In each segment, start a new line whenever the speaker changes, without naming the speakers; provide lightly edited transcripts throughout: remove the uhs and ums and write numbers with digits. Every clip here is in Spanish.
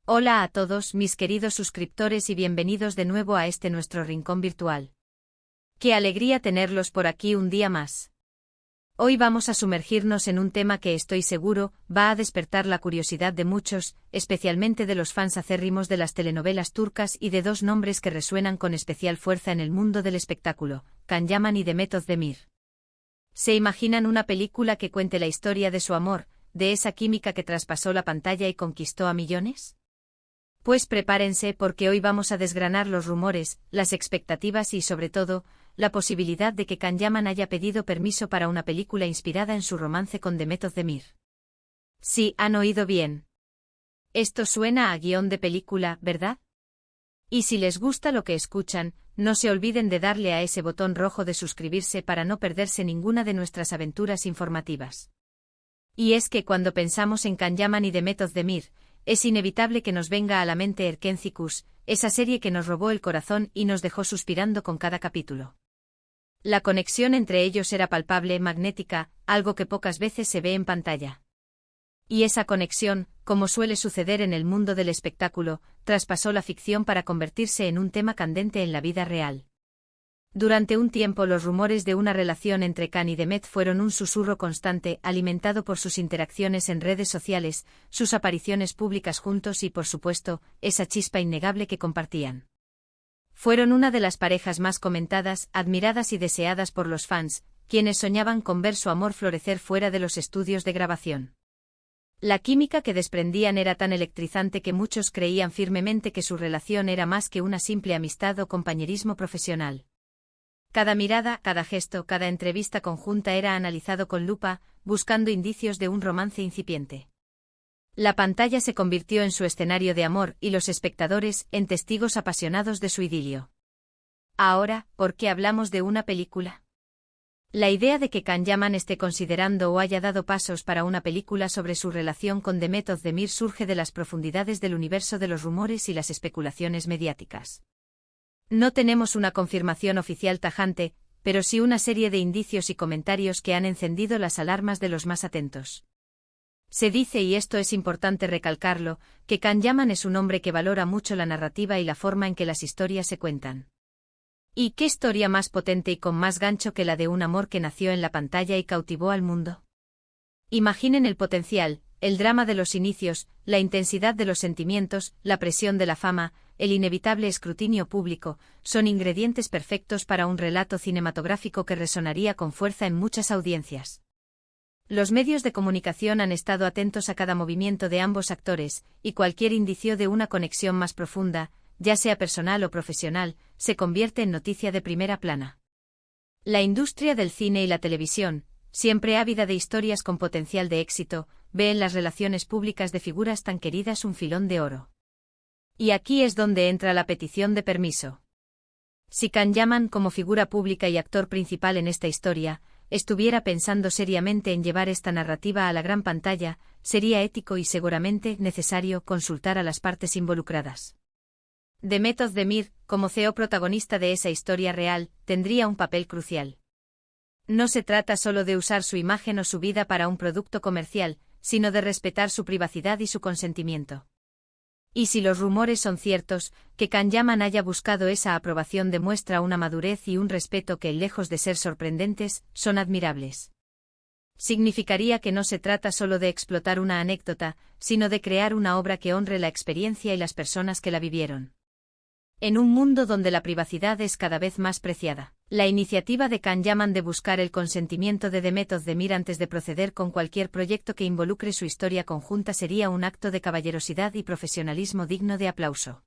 Hola a todos mis queridos suscriptores y bienvenidos de nuevo a este nuestro rincón virtual. Qué alegría tenerlos por aquí un día más. Hoy vamos a sumergirnos en un tema que estoy seguro va a despertar la curiosidad de muchos, especialmente de los fans acérrimos de las telenovelas turcas y de dos nombres que resuenan con especial fuerza en el mundo del espectáculo, Can Yaman y Demet Özdemir. ¿Se imaginan una película que cuente la historia de su amor, de esa química que traspasó la pantalla y conquistó a millones? Pues prepárense porque hoy vamos a desgranar los rumores, las expectativas y sobre todo, la posibilidad de que Can Yaman haya pedido permiso para una película inspirada en su romance con Demet Özdemir. Sí, han oído bien. Esto suena a guión de película, ¿verdad? Y si les gusta lo que escuchan, no se olviden de darle a ese botón rojo de suscribirse para no perderse ninguna de nuestras aventuras informativas. Y es que cuando pensamos en Can Yaman y Demet Özdemir, es inevitable que nos venga a la mente Erkenzicus, esa serie que nos robó el corazón y nos dejó suspirando con cada capítulo. La conexión entre ellos era palpable, magnética, algo que pocas veces se ve en pantalla. Y esa conexión, como suele suceder en el mundo del espectáculo, traspasó la ficción para convertirse en un tema candente en la vida real. Durante un tiempo los rumores de una relación entre Can y Demet fueron un susurro constante, alimentado por sus interacciones en redes sociales, sus apariciones públicas juntos y, por supuesto, esa chispa innegable que compartían. Fueron una de las parejas más comentadas, admiradas y deseadas por los fans, quienes soñaban con ver su amor florecer fuera de los estudios de grabación. La química que desprendían era tan electrizante que muchos creían firmemente que su relación era más que una simple amistad o compañerismo profesional. Cada mirada, cada gesto, cada entrevista conjunta era analizado con lupa, buscando indicios de un romance incipiente. La pantalla se convirtió en su escenario de amor y los espectadores en testigos apasionados de su idilio. Ahora, ¿por qué hablamos de una película? La idea de que Can Yaman esté considerando o haya dado pasos para una película sobre su relación con Demet Özdemir surge de las profundidades del universo de los rumores y las especulaciones mediáticas. No tenemos una confirmación oficial tajante, pero sí una serie de indicios y comentarios que han encendido las alarmas de los más atentos. Se dice, y esto es importante recalcarlo, que Can Yaman es un hombre que valora mucho la narrativa y la forma en que las historias se cuentan. ¿Y qué historia más potente y con más gancho que la de un amor que nació en la pantalla y cautivó al mundo? Imaginen el potencial, el drama de los inicios, la intensidad de los sentimientos, la presión de la fama, el inevitable escrutinio público, son ingredientes perfectos para un relato cinematográfico que resonaría con fuerza en muchas audiencias. Los medios de comunicación han estado atentos a cada movimiento de ambos actores, y cualquier indicio de una conexión más profunda, ya sea personal o profesional, se convierte en noticia de primera plana. La industria del cine y la televisión, siempre ávida de historias con potencial de éxito, ve en las relaciones públicas de figuras tan queridas un filón de oro. Y aquí es donde entra la petición de permiso. Si Can Yaman, como figura pública y actor principal en esta historia, estuviera pensando seriamente en llevar esta narrativa a la gran pantalla, sería ético y seguramente necesario consultar a las partes involucradas. Demet Özdemir, como CEO protagonista de esa historia real, tendría un papel crucial. No se trata solo de usar su imagen o su vida para un producto comercial, sino de respetar su privacidad y su consentimiento. Y si los rumores son ciertos, que Can Yaman haya buscado esa aprobación demuestra una madurez y un respeto que, lejos de ser sorprendentes, son admirables. Significaría que no se trata solo de explotar una anécdota, sino de crear una obra que honre la experiencia y las personas que la vivieron. En un mundo donde la privacidad es cada vez más preciada, la iniciativa de Can Yaman de buscar el consentimiento de Demet Özdemir antes de proceder con cualquier proyecto que involucre su historia conjunta sería un acto de caballerosidad y profesionalismo digno de aplauso.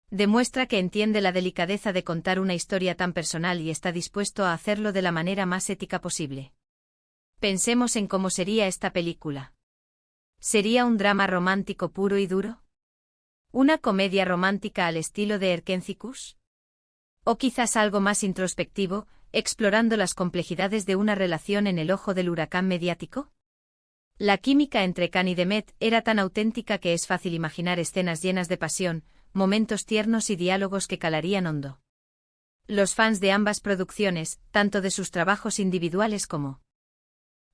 Demuestra que entiende la delicadeza de contar una historia tan personal y está dispuesto a hacerlo de la manera más ética posible. Pensemos en cómo sería esta película. ¿Sería un drama romántico puro y duro? ¿Una comedia romántica al estilo de Erkenzicus? ¿O quizás algo más introspectivo, explorando las complejidades de una relación en el ojo del huracán mediático? La química entre Can y Demet era tan auténtica que es fácil imaginar escenas llenas de pasión, momentos tiernos y diálogos que calarían hondo. Los fans de ambas producciones, tanto de sus trabajos individuales como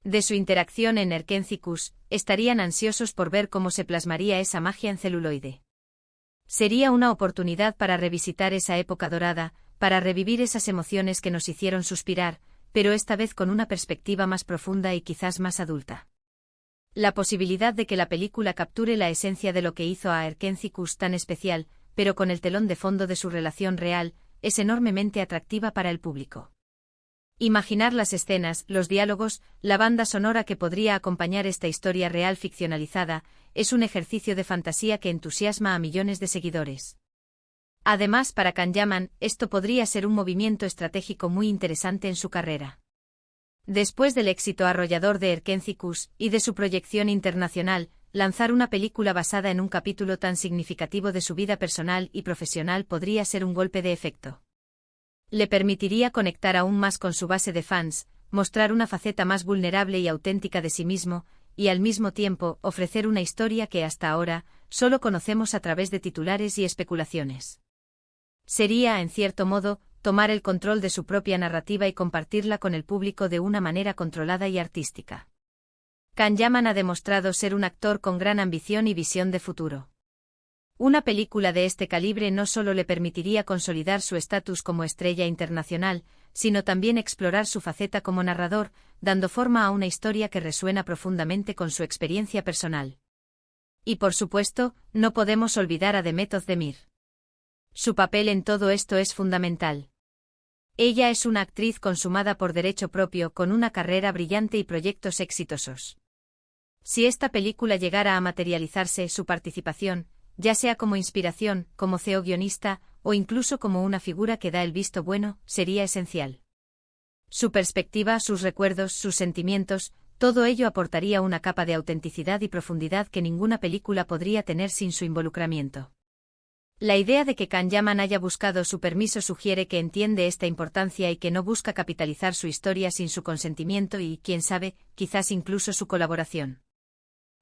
De su interacción en Erkencicus, estarían ansiosos por ver cómo se plasmaría esa magia en celuloide. Sería una oportunidad para revisitar esa época dorada, para revivir esas emociones que nos hicieron suspirar, pero esta vez con una perspectiva más profunda y quizás más adulta. La posibilidad de que la película capture la esencia de lo que hizo a Erkencicus tan especial, pero con el telón de fondo de su relación real, es enormemente atractiva para el público. Imaginar las escenas, los diálogos, la banda sonora que podría acompañar esta historia real ficcionalizada, es un ejercicio de fantasía que entusiasma a millones de seguidores. Además, para Kanyaman, esto podría ser un movimiento estratégico muy interesante en su carrera. Después del éxito arrollador de Erkencicus y de su proyección internacional, lanzar una película basada en un capítulo tan significativo de su vida personal y profesional podría ser un golpe de efecto. Le permitiría conectar aún más con su base de fans, mostrar una faceta más vulnerable y auténtica de sí mismo, y al mismo tiempo ofrecer una historia que hasta ahora solo conocemos a través de titulares y especulaciones. Sería, en cierto modo, tomar el control de su propia narrativa y compartirla con el público de una manera controlada y artística. Kanyaman ha demostrado ser un actor con gran ambición y visión de futuro. Una película de este calibre no solo le permitiría consolidar su estatus como estrella internacional, sino también explorar su faceta como narrador, dando forma a una historia que resuena profundamente con su experiencia personal. Y por supuesto, no podemos olvidar a Demet Özdemir. Su papel en todo esto es fundamental. Ella es una actriz consumada por derecho propio con una carrera brillante y proyectos exitosos. Si esta película llegara a materializarse, su participación, ya sea como inspiración, como CEO-guionista, o incluso como una figura que da el visto bueno, sería esencial. Su perspectiva, sus recuerdos, sus sentimientos, todo ello aportaría una capa de autenticidad y profundidad que ninguna película podría tener sin su involucramiento. La idea de que Kanyaman haya buscado su permiso sugiere que entiende esta importancia y que no busca capitalizar su historia sin su consentimiento y, quién sabe, quizás incluso su colaboración.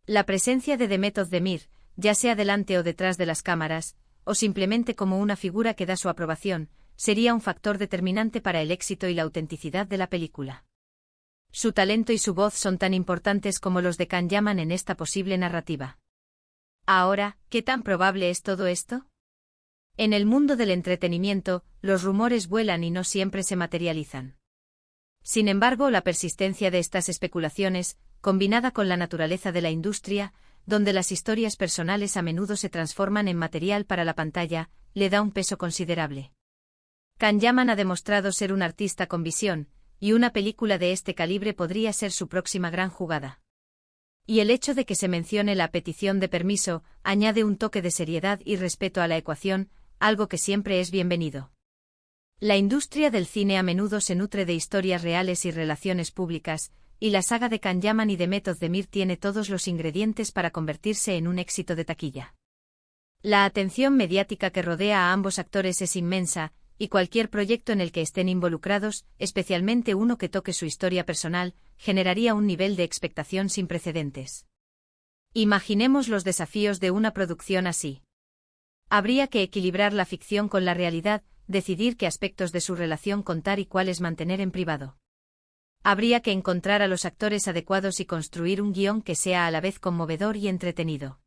La presencia de Demet Özdemir, ya sea delante o detrás de las cámaras, o simplemente como una figura que da su aprobación, sería un factor determinante para el éxito y la autenticidad de la película. Su talento y su voz son tan importantes como los de Kanyaman en esta posible narrativa. Ahora, ¿qué tan probable es todo esto? En el mundo del entretenimiento, los rumores vuelan y no siempre se materializan. Sin embargo, la persistencia de estas especulaciones, combinada con la naturaleza de la industria, donde las historias personales a menudo se transforman en material para la pantalla, le da un peso considerable. Kanyaman ha demostrado ser un artista con visión, y una película de este calibre podría ser su próxima gran jugada. Y el hecho de que se mencione la petición de permiso añade un toque de seriedad y respeto a la ecuación, algo que siempre es bienvenido. La industria del cine a menudo se nutre de historias reales y relaciones públicas, y la saga de Kanyaman y Demet Özdemir tiene todos los ingredientes para convertirse en un éxito de taquilla. La atención mediática que rodea a ambos actores es inmensa, y cualquier proyecto en el que estén involucrados, especialmente uno que toque su historia personal, generaría un nivel de expectación sin precedentes. Imaginemos los desafíos de una producción así. Habría que equilibrar la ficción con la realidad, decidir qué aspectos de su relación contar y cuáles mantener en privado. Habría que encontrar a los actores adecuados y construir un guión que sea a la vez conmovedor y entretenido.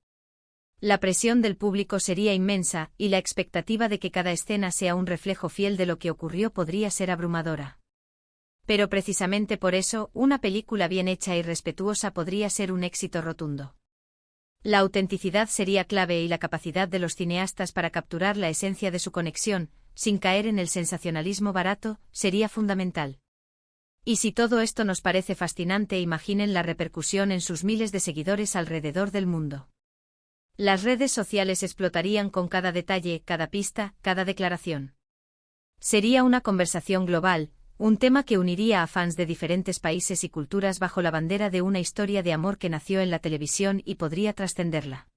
La presión del público sería inmensa, y la expectativa de que cada escena sea un reflejo fiel de lo que ocurrió podría ser abrumadora. Pero precisamente por eso, una película bien hecha y respetuosa podría ser un éxito rotundo. La autenticidad sería clave y la capacidad de los cineastas para capturar la esencia de su conexión, sin caer en el sensacionalismo barato, sería fundamental. Y si todo esto nos parece fascinante, imaginen la repercusión en sus miles de seguidores alrededor del mundo. Las redes sociales explotarían con cada detalle, cada pista, cada declaración. Sería una conversación global, un tema que uniría a fans de diferentes países y culturas bajo la bandera de una historia de amor que nació en la televisión y podría trascenderla.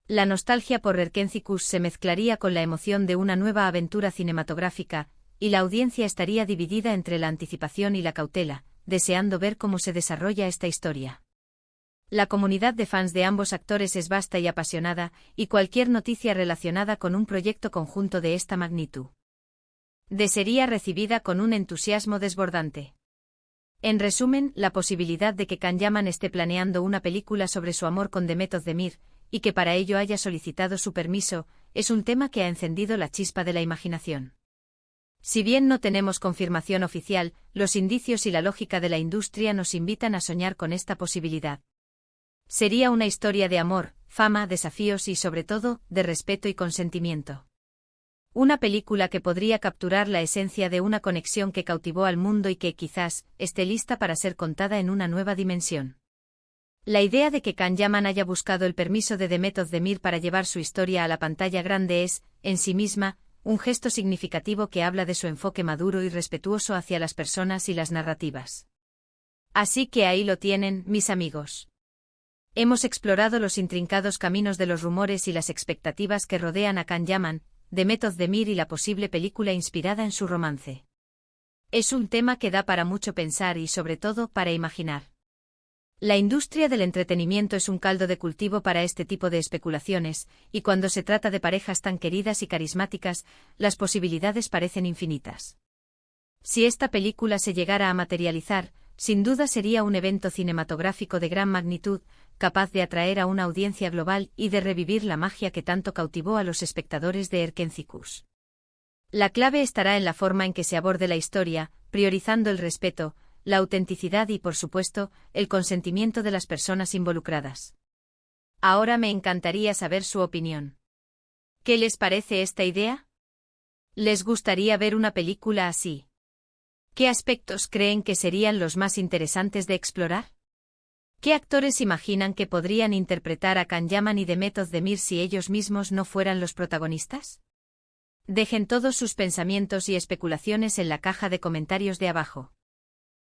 La nostalgia por Erkencicus se mezclaría con la emoción de una nueva aventura cinematográfica, y la audiencia estaría dividida entre la anticipación y la cautela, deseando ver cómo se desarrolla esta historia. La comunidad de fans de ambos actores es vasta y apasionada, y cualquier noticia relacionada con un proyecto conjunto de esta magnitud sería recibida con un entusiasmo desbordante. En resumen, la posibilidad de que Can Yaman esté planeando una película sobre su amor con Demet Özdemir, y que para ello haya solicitado su permiso, es un tema que ha encendido la chispa de la imaginación. Si bien no tenemos confirmación oficial, los indicios y la lógica de la industria nos invitan a soñar con esta posibilidad. Sería una historia de amor, fama, desafíos y, sobre todo, de respeto y consentimiento. Una película que podría capturar la esencia de una conexión que cautivó al mundo y que, quizás, esté lista para ser contada en una nueva dimensión. La idea de que Can Yaman haya buscado el permiso de Demet Özdemir para llevar su historia a la pantalla grande es, en sí misma, un gesto significativo que habla de su enfoque maduro y respetuoso hacia las personas y las narrativas. Así que ahí lo tienen, mis amigos. Hemos explorado los intrincados caminos de los rumores y las expectativas que rodean a Can Yaman, Demet Özdemir y la posible película inspirada en su romance. Es un tema que da para mucho pensar y, sobre todo, para imaginar. La industria del entretenimiento es un caldo de cultivo para este tipo de especulaciones, y cuando se trata de parejas tan queridas y carismáticas, las posibilidades parecen infinitas. Si esta película se llegara a materializar, sin duda sería un evento cinematográfico de gran magnitud, capaz de atraer a una audiencia global y de revivir la magia que tanto cautivó a los espectadores de Erkencikus. La clave estará en la forma en que se aborde la historia, priorizando el respeto, la autenticidad y, por supuesto, el consentimiento de las personas involucradas. Ahora me encantaría saber su opinión. ¿Qué les parece esta idea? ¿Les gustaría ver una película así? ¿Qué aspectos creen que serían los más interesantes de explorar? ¿Qué actores imaginan que podrían interpretar a Can Yaman y Demet Özdemir si ellos mismos no fueran los protagonistas? Dejen todos sus pensamientos y especulaciones en la caja de comentarios de abajo.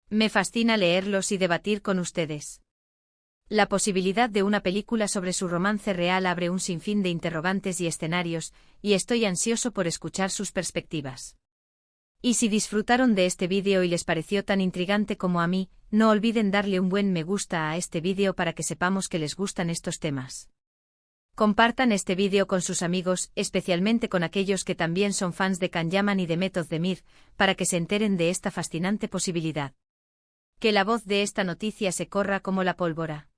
Me fascina leerlos y debatir con ustedes. La posibilidad de una película sobre su romance real abre un sinfín de interrogantes y escenarios, y estoy ansioso por escuchar sus perspectivas. Y si disfrutaron de este vídeo y les pareció tan intrigante como a mí, no olviden darle un buen me gusta a este vídeo para que sepamos que les gustan estos temas. Compartan este vídeo con sus amigos, especialmente con aquellos que también son fans de Can Yaman y Demet Özdemir, para que se enteren de esta fascinante posibilidad. Que la voz de esta noticia se corra como la pólvora.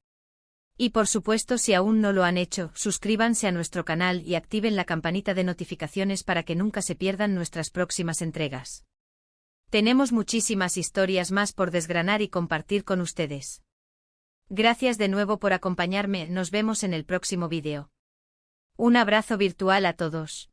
Y por supuesto, si aún no lo han hecho, suscríbanse a nuestro canal y activen la campanita de notificaciones para que nunca se pierdan nuestras próximas entregas. Tenemos muchísimas historias más por desgranar y compartir con ustedes. Gracias de nuevo por acompañarme, nos vemos en el próximo vídeo. Un abrazo virtual a todos.